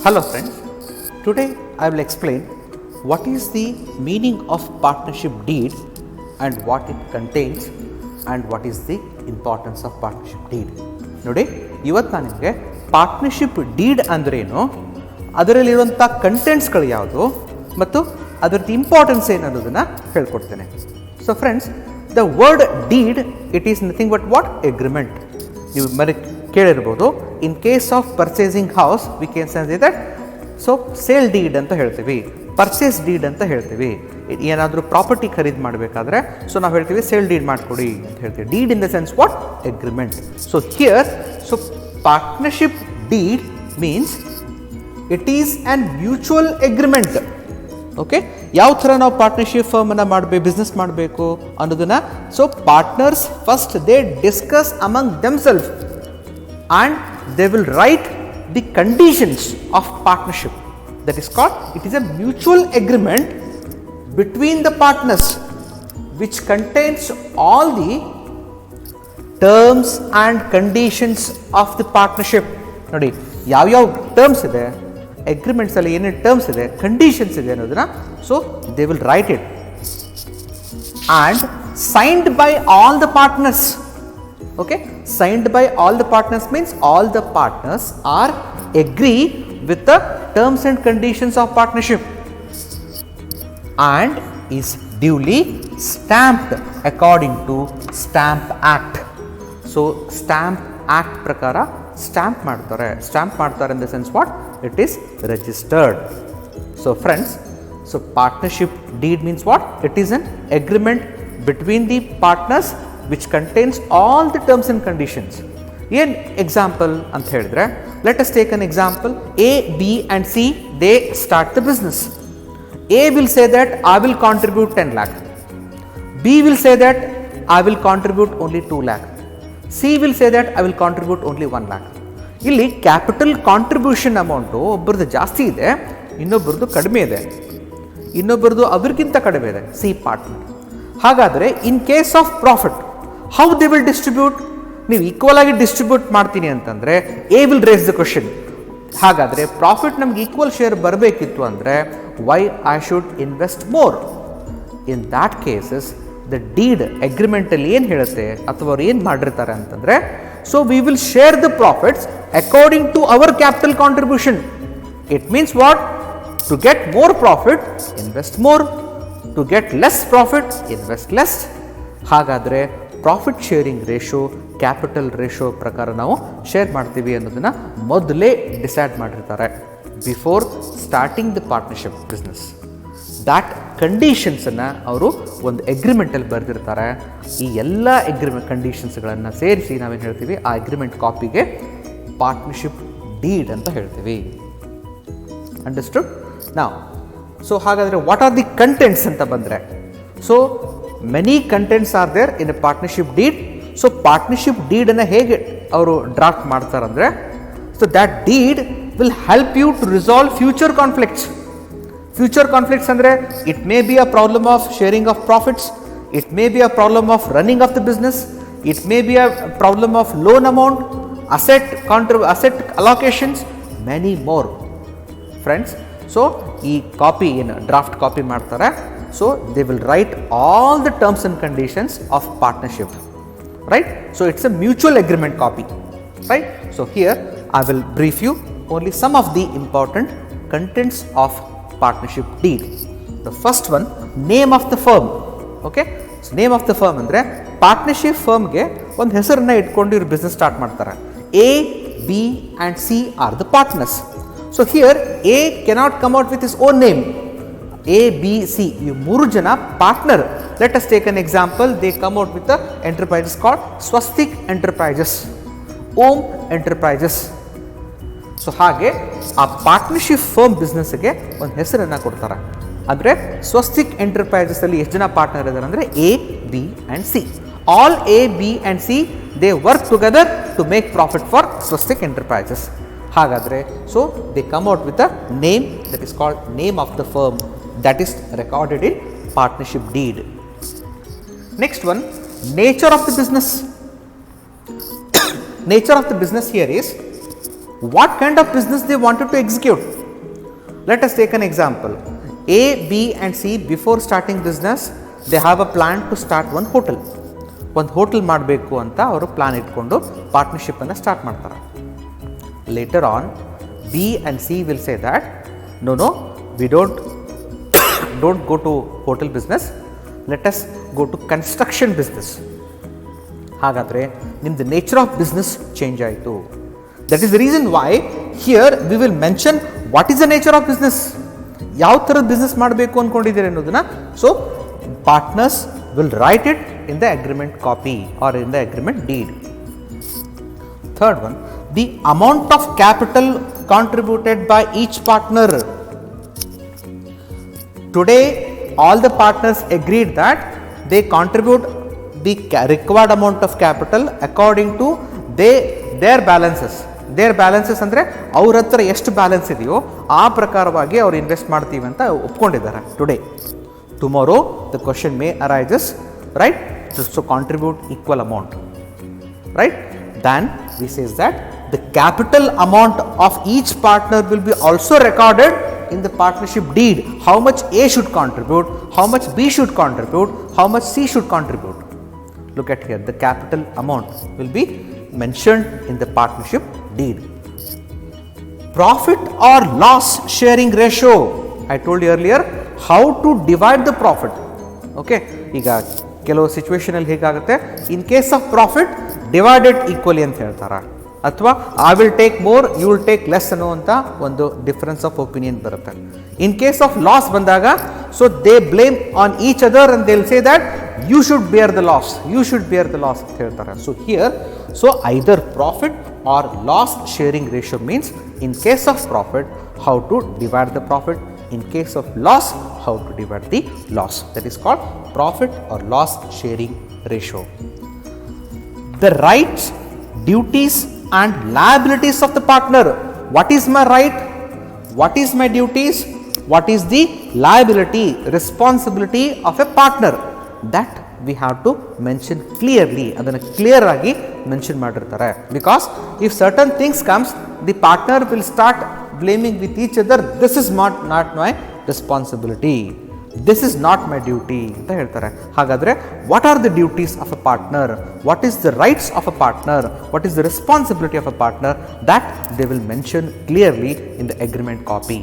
Hello friends, today I will explain what is the meaning of partnership deed and what it contains and what is the importance of partnership deed. ನೋಡಿ ಇವತ್ತು ನಾನು ನಿಮಗೆ partnership deed ಅಂದ್ರೇನು, ಅದರಲ್ಲಿರುವಂಥ ಕಂಟೆಂಟ್ಸ್ಗಳು ಯಾವುದು ಮತ್ತು ಅದರದ್ದು importance ಏನು ಅನ್ನೋದನ್ನು ಹೇಳ್ಕೊಡ್ತೇನೆ. So friends, the word deed it is nothing but what agreement. ನೀವು ಕೇಳಿರ್ಬೋದು, in case of purchasing house we can say that so sale deed ಅಂತ ಹೇಳ್ತೀವಿ, ಪರ್ಚೇಸ್ ಡೀಡ್ ಅಂತ ಹೇಳ್ತೀವಿ. ಏನಾದರೂ ಪ್ರಾಪರ್ಟಿ ಖರೀದಿ ಮಾಡಬೇಕಾದ್ರೆ ಸೊ ನಾವು ಹೇಳ್ತೀವಿ ಸೇಲ್ ಡೀಡ್ ಮಾಡಿಕೊಡಿ ಅಂತ ಹೇಳ್ತೀವಿ. Deed in the sense what agreement. So here so partnership deed means it is an mutual agreement. Okay, ಯಾವ ಥರ ನಾವು ಪಾರ್ಟ್ನರ್ಶಿಪ್ ಫರ್ಮನ್ನು ಬಿಸ್ನೆಸ್ ಮಾಡಬೇಕು ಅನ್ನೋದನ್ನು so partners first they discuss among themself and they will write the conditions of partnership. That is called, it is a mutual agreement between the partners which contains all the terms and conditions of the partnership. ನೋಡಿ ಯಾವ terms ಇದೆ, agreements ಅಲ್ಲಿ ಏನೇನು terms ಇದೆ, conditions ಇದೆ ಅನ್ನೋದನ್ನ so they will write it and signed by all the partners. Okay, signed by all the partners means all the partners are agree with the terms and conditions of partnership and is duly stamped according to Stamp Act. So Stamp Act prakara stamp ಮಾಡ್ತಾರೆ in the sense what it is registered. So friends, so partnership deed means what? It is an agreement between the partners which contains all the terms and conditions. An example anta helidre, let us take an example. A, B and C, they start the business. A will say that I will contribute 10 lakh. B will say that I will contribute only 2 lakh. C will say that I will contribute only 1 lakh. ಇಲ್ಲಿ capital contribution amount ಒಬ್ಬರದ್ದು ಜಾಸ್ತಿ ಇದೆ, ಇನ್ನೊಬ್ಬರದ್ದು ಕಡಿಮೆ ಇದೆ, ಇನ್ನೊಬ್ಬರದ್ದು ಅವ್ರಿಗಿಂತ ಕಡಿಮೆ ಇದೆ, C partner. ಹಾಗಾದರೆ in case of profit how they will distribute? ನೀವು ಈಕ್ವಲ್ ಆಗಿ ಡಿಸ್ಟ್ರಿಬ್ಯೂಟ್ ಮಾಡ್ತೀನಿ ಅಂತಂದರೆ a will raise the question. ಹಾಗಾದರೆ ಪ್ರಾಫಿಟ್ ನಮ್ಗೆ ಈಕ್ವಲ್ ಶೇರ್ ಬರಬೇಕಿತ್ತು ಅಂದರೆ why I should invest more? In that cases the deed ಅಗ್ರಿಮೆಂಟಲ್ಲಿ ಏನು ಹೇಳುತ್ತೆ ಅಥವಾ ಅವ್ರು ಏನು ಮಾಡಿರ್ತಾರೆ ಅಂತಂದರೆ so we will share the profits according to our capital contribution. It means what? To get more profit invest more, to get less profit invest less. ಹಾಗಾದರೆ profit sharing ratio capital ratio ಪ್ರಕಾರ ನಾವು ಶೇರ್ ಮಾಡ್ತೀವಿ ಅನ್ನೋದನ್ನು ಮೊದಲೇ decide ಮಾಡಿರ್ತಾರೆ before starting the partnership business. That ಕಂಡೀಷನ್ಸನ್ನು ಅವರು ಒಂದು ಅಗ್ರಿಮೆಂಟಲ್ಲಿ ಬರೆದಿರ್ತಾರೆ. ಈ ಎಲ್ಲ ಕಂಡೀಷನ್ಸ್ಗಳನ್ನು ಸೇರಿಸಿ ನಾವೇನು ಹೇಳ್ತೀವಿ, ಆ ಅಗ್ರಿಮೆಂಟ್ ಕಾಪಿಗೆ ಪಾರ್ಟ್ನರ್ಶಿಪ್ ಡೀಡ್ ಅಂತ ಹೇಳ್ತೀವಿ. ಅಂಡರ್ಸ್ಟುಡ್? ನಾವು ಸೊ ಹಾಗಾದರೆ ವಾಟ್ ಆರ್ ದಿ ಕಂಟೆಂಟ್ಸ್ ಅಂತ ಬಂದರೆ, so many contents are there in a partnership deed. So ಪಾರ್ಟ್ನರ್ಶಿಪ್ ಡೀಡನ್ನು ಹೇಗೆ ಅವರು ಡ್ರಾಫ್ಟ್ ಮಾಡ್ತಾರಂದರೆ, so that deed will help you to resolve future conflicts. Future conflicts ಅಂದರೆ it may be a problem of sharing of profits, it may be a problem of running of the business, it may be a problem of loan amount, asset allocations, many more. Friends, so ಈ copy ಏನು draft copy ಮಾಡ್ತಾರೆ, so they will write all the terms and conditions of partnership, right? So it's a mutual agreement copy, right? So here I will brief you only some of the important contents of partnership deed. The first one, name of the firm. Okay, so name of the firm andre partnership firm ge ಒಂದು ಹೆಸರನ್ನ ಇಟ್ಕೊಂಡು ಇವರು business start ಮಾಡ್ತಾರೆ. A, B and C are the partners. So here A cannot come out with his own name. A, B, C, ಈ ಮೂರು ಜನ partner. Let us take an example. They come out with the enterprises called Swastik enterprises, Om enterprises. So ಹಾಗೆ ಆ partnership firm ಬಿಸ್ನೆಸ್ಗೆ ಒಂದು ಹೆಸರನ್ನು ಕೊಡ್ತಾರೆ. ಅಂದರೆ Swastik enterprises ಅಲ್ಲಿ ಎಷ್ಟು ಜನ ಪಾರ್ಟ್ನರ್ ಇದ್ದಾರೆ ಅಂದರೆ A, B and C. All A, B and C they work together to make profit for Swastik Enterprises. ಹಾಗಾದರೆ so they come out with a name that is called name of the firm. That is recorded in partnership deed. Next one, nature of the business. Nature of the business here is what kind of business they wanted to execute. Let us take an example. A, B and C before starting business, they have a plan to start one hotel. ಒಂದು hotel ಮಾಡಬೇಕು ಅಂತ ಅವರು plan ಇಟ್ಕೊಂಡು ಪಾರ್ಟ್ನರ್ಶಿಪ್ಪನ್ನು start ಮಾಡ್ತಾರೆ. Later on B and C will say that no we don't go to hotel business, let us go to construction business. ಹಾಗಾದರೆ ನಿಮ್ಮದು nature of business change ಆಯಿತು. That is the reason why here we will mention what is the nature of business, ಯಾವ ಥರದ business ಮಾಡಬೇಕು ಅಂದ್ಕೊಂಡಿದ್ದೀರಿ ಅನ್ನೋದನ್ನು. So partners will write it in the agreement copy or in the agreement deed. Third one, the amount of capital contributed by each partner. Today all the partners agreed that they contribute the required amount of capital according to their balances. Their balances ಅಂದರೆ ಅವ್ರ ಹತ್ರ ಎಷ್ಟು balance ಇದೆಯೋ ಆ ಪ್ರಕಾರವಾಗಿ ಅವ್ರು invest ಮಾಡ್ತೀವಿ ಅಂತ ಒಪ್ಕೊಂಡಿದ್ದಾರೆ today. Tomorrow the question may arises, right? So contribute equal amount, right? Then we says that the capital amount of each partner will be also recorded in the partnership deed. How much A should contribute, how much B should contribute, how much C should contribute. Look at here, the capital amount will be mentioned in the partnership deed. Profit or loss sharing ratio, I told you earlier how to divide the profit. Okay, ಈಗ ಕೆಲವು ಸಿಚುವೇಶನಲ್ಲಿ ಹೇಗಾಗುತ್ತೆ, in case of profit divided equally ಅಂತ ಹೇಳ್ತಾರೆ, ಅಥವಾ I will take more you will take less ಅನ್ನುವಂಥ ಒಂದು difference of opinion ಬರುತ್ತೆ. ಇನ್ ಕೇಸ್ ಆಫ್ ಲಾಸ್ ಬಂದಾಗ so they blame on each other and they will say that you should bear the loss, you should bear the loss ಅಂತ ಹೇಳ್ತಾರೆ. So here so either profit or loss sharing ratio means in case of profit how to divide the profit, in case of loss how to divide the loss. That is called profit or loss sharing ratio. The rights, duties and liabilities of the partner. What is my right, what is my duties, what is the liability, responsibility of a partner, that we have to mention clearly. Adana clear agi mention ಮಾಡಿರ್ತಾರೆ. Because if certain things comes, the partner will start blaming with each other, this is not my responsibility, this is not my duty ಅಂತ ಹೇಳ್ತಾರೆ. ಹಾಗಾದರೆ what are the duties of a partner, what is the rights of a partner, what is the responsibility of a partner, that they will mention clearly in the agreement copy.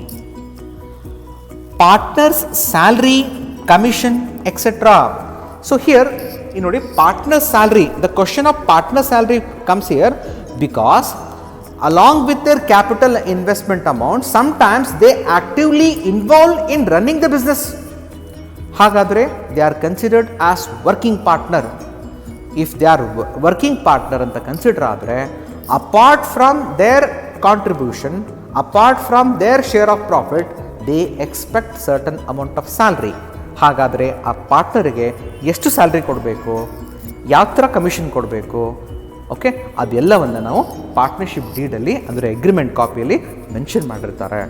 Partners salary, commission, etc. So here you know partner salary, the question of partner salary comes here because along with their capital investment amount, sometimes they actively involved in running the business. Hagadre they are considered as working partner. If they are working partner anta consider adre, apart from their contribution, apart from their share of profit, they expect certain amount of salary. ಹಾಗಾದರೆ ಆ ಪಾರ್ಟ್ನರಿಗೆ ಎಷ್ಟು salary ಕೊಡಬೇಕು, ಯಾವ ಥರ commission ಕೊಡಬೇಕು, okay, ಅದೆಲ್ಲವನ್ನು ನಾವು partnership ಡೀಡಲ್ಲಿ ಅಂದರೆ ಅಗ್ರಿಮೆಂಟ್ ಕಾಪಿಯಲ್ಲಿ ಮೆನ್ಷನ್ ಮಾಡಿರ್ತಾರೆ.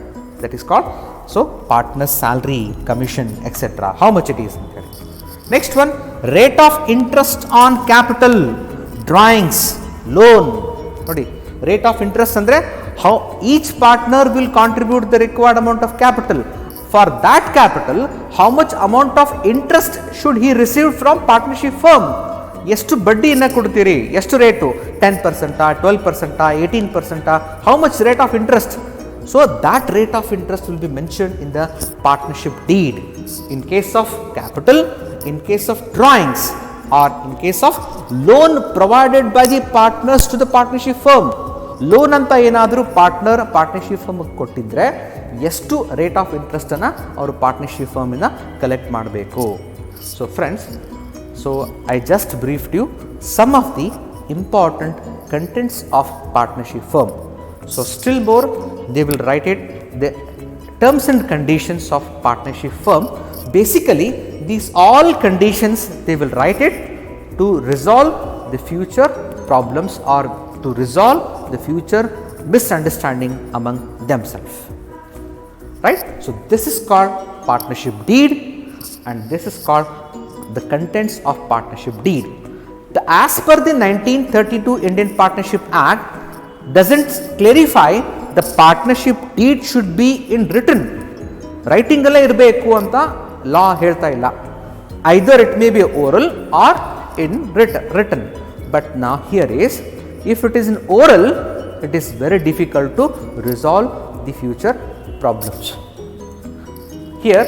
That is called so partner salary, commission etcetera, how much it is ಅಂತ ಹೇಳಿ. Next one, rate of interest on capital, drawings, loan. ನೋಡಿ, ರೇಟ್ ಆಫ್ ಇಂಟ್ರೆಸ್ಟ್ ಅಂದರೆ how each partner will contribute the required amount of capital. For that capital, how much amount of interest should he receive from partnership firm? ಎಷ್ಟು ಬಡ್ಡಿಯನ್ನು ಕೊಡ್ತೀರಿ, ಎಷ್ಟು rate, 10%, 12%, 18%, how much rate of interest? So that rate of interest will be mentioned in the partnership deed. In case of capital, in case of drawings, or in case of loan provided by the partners to the partnership firm. Loan ಅಂತ ಏನಾದರೂ partnership ಫರ್ಮ್ಗೆ ಕೊಟ್ಟಿದ್ದರೆ ಎಷ್ಟು rate of ಇಂಟ್ರೆಸ್ಟನ್ನು ಅವರು partnership ಫರ್ಮಿಂದ collect ಮಾಡಬೇಕು. So friends, so I just briefed you some of the important contents of partnership firm. So still more they will write it, the terms and conditions of partnership firm. Basically these all conditions they will write it to resolve the future problems or to resolve the future misunderstanding among themselves, right? So this is called partnership deed and this is called the contents of partnership deed. As per the 1932 Indian Partnership Act doesn't clarify the partnership deed should be in written. ರೈಟಿಂಗಲ್ಲೇ ಇರಬೇಕು ಅಂತ law ಹೇಳ್ತಾ ಇಲ್ಲ. Either it may be oral or in written. But ನಾ here is if it is in oral, it is very difficult to resolve the future problems. Here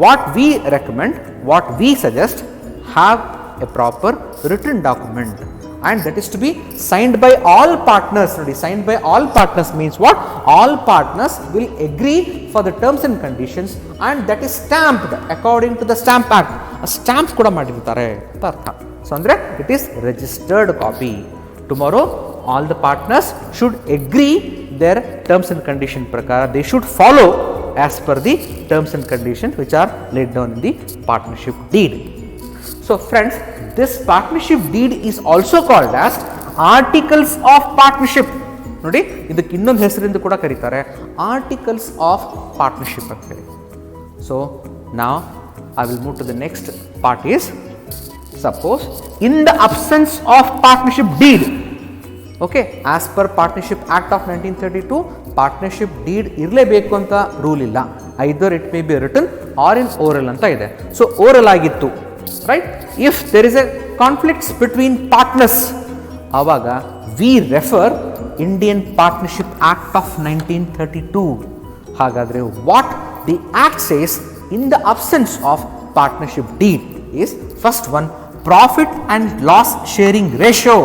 what we recommend, what we suggest, have a proper written document, and that is to be signed by all partners. Signed by all partners means what? All partners will agree for the terms and conditions, and that is stamped according to the Stamp Act. A stamp kuda ಮಾಡಿರ್ತಾರೆ ಅಂತ ಅರ್ಥ. So ಅಂದ್ರೆ it is registered copy. Tomorrow all the partners should agree their terms and condition prakara. They should follow as per the terms and conditions which are laid down in the partnership deed. So friends, this partnership deed is also called as articles of partnership. ನೋಡಿ ಇದಕ್ಕೆ ಇನ್ನೊಂದು ಹೆಸರಿಂದ ಕೂಡ ಕರೀತಾರೆ, articles of partnership ಅಂತ ಹೇಳಿ. So now I will move to the next part is, suppose in the absence of partnership deed, okay, as per Partnership Act of 1932, partnership deed ಇರಲೇಬೇಕು ಅಂತ ರೂಲ್ ಇಲ್ಲ. Either it may be written or in oral ಅಂತ ಇದೆ. So oral ಆಗಿತ್ತು, right. If there is a conflicts between partners, ಆವಾಗ we refer Indian Partnership Act of 1932. ಹಾಗಾದರೆ what the act says in the absence of partnership deed is, first one, profit and loss sharing ratio.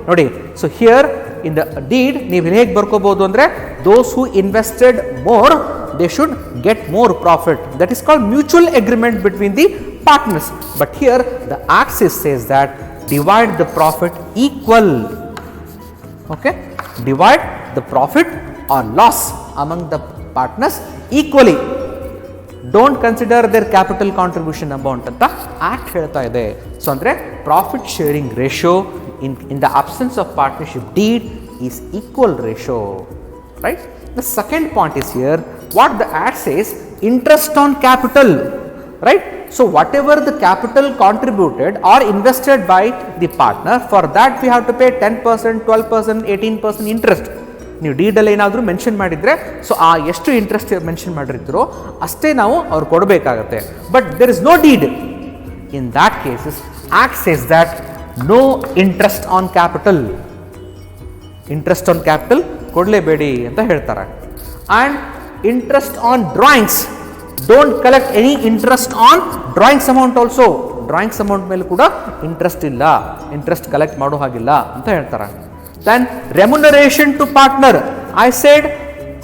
ನೋಡಿ, so here in the deed ನೀವು ಹೇಗೆ ಬರ್ಕೋಬಹುದು ಅಂದರೆ, those who invested more they should get more profit. That is called mutual agreement between the partners. But here the act says that divide the profit equal. Okay, divide the profit or loss among the partners equally. Don't consider their capital contribution amount anta act ಹೇಳ್ತಾ ಇದೆ. So ಅಂದರೆ profit sharing ratio in the absence of partnership deed is equal ratio, right? The second point is here, what the act says, interest on capital, right? So whatever the capital contributed or invested by the partner, for that we have to pay 10%, 12%, 18% interest. ನೀವು ಡೀಡಲ್ಲಿ ಏನಾದರೂ mention ಮಾಡಿದರೆ, so ಆ ಎಷ್ಟು interest mention ಮಾಡಿರ್ತೀರೋ ಅಷ್ಟೇ ನಾವು ಅವ್ರು ಕೊಡಬೇಕಾಗತ್ತೆ. But there is no deed. In that cases act says that no interest on capital. Interest on capital ಕೊಡಲೇಬೇಡಿ ಅಂತ ಹೇಳ್ತಾರೆ. And interest on drawings, don't collect any interest on drawings amount also. Drawings amount ಮೇಲೆ ಕೂಡ interest ಇಲ್ಲ, interest collect ಮಾಡೋ ಹಾಗಿಲ್ಲ ಅಂತ ಹೇಳ್ತಾರೆ. Then remuneration to partner, I said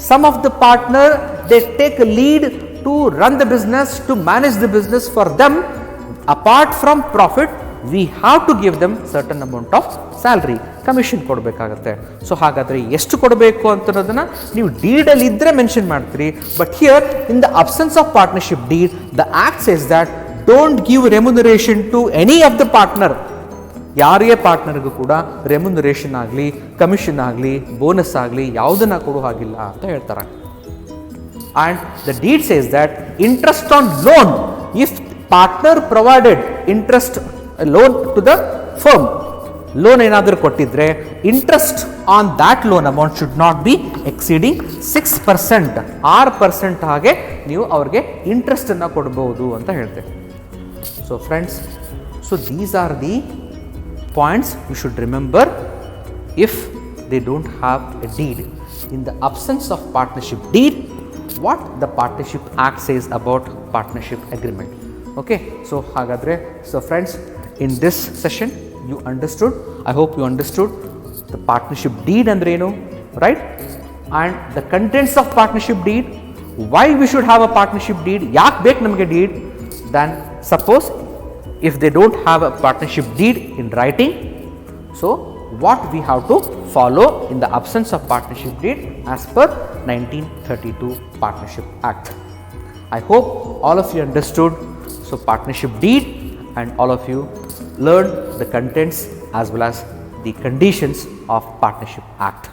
some of the partner they take a lead to run the business, to manage the business for them. Apart from profit, we have to give them certain amount of salary, commission ಕೊಡಬೇಕಾಗತ್ತೆ. So ಹಾಗಾದರೆ ಎಷ್ಟು ಕೊಡಬೇಕು ಅಂತನ್ನೋದನ್ನು ನೀವು ಡೀಡಲ್ಲಿ ಇದ್ದರೆ mention ಮಾಡ್ತೀರಿ. But here in the absence of partnership deed, the act says that don't give remuneration to any of the partner. ಯಾರಿಗೆ ಪಾರ್ಟ್ನರ್ಗೂ ಕೂಡ ರೆಮ್ಯುನರೇಷನ್ ಆಗಲಿ, ಕಮಿಷನ್ ಆಗಲಿ, ಬೋನಸ್ ಆಗಲಿ ಯಾವುದನ್ನು ಕೊಡೋ ಹಾಗಿಲ್ಲ ಅಂತ ಹೇಳ್ತಾರೆ. And the deed says that interest on loan, if partner provided interest loan to the firm, loan ಏನಾದರೂ ಕೊಟ್ಟಿದ್ರೆ interest on that loan amount should not be exceeding 6%, 6% ಹಾಗೆ ನೀವು ಅವ್ರಿಗೆ ಇಂಟ್ರೆಸ್ಟನ್ನು ಕೊಡ್ಬೋದು ಅಂತ ಹೇಳ್ತೇವೆ. So friends, so these are the points you should remember if they don't have a deed. In the absence of partnership deed, what the Partnership Act says about partnership agreement. Okay, so hagadre, so friends, in this session you understood, I hope you understood the partnership deed andrenu, right? And the contents of partnership deed, why we should have a partnership deed, yak bek namage deed. Then suppose if they don't have a partnership deed in writing, so what we have to follow in the absence of partnership deed as per 1932 Partnership Act. I hope all of you understood, so partnership deed, and all of you learned the contents as well as the conditions of Partnership Act.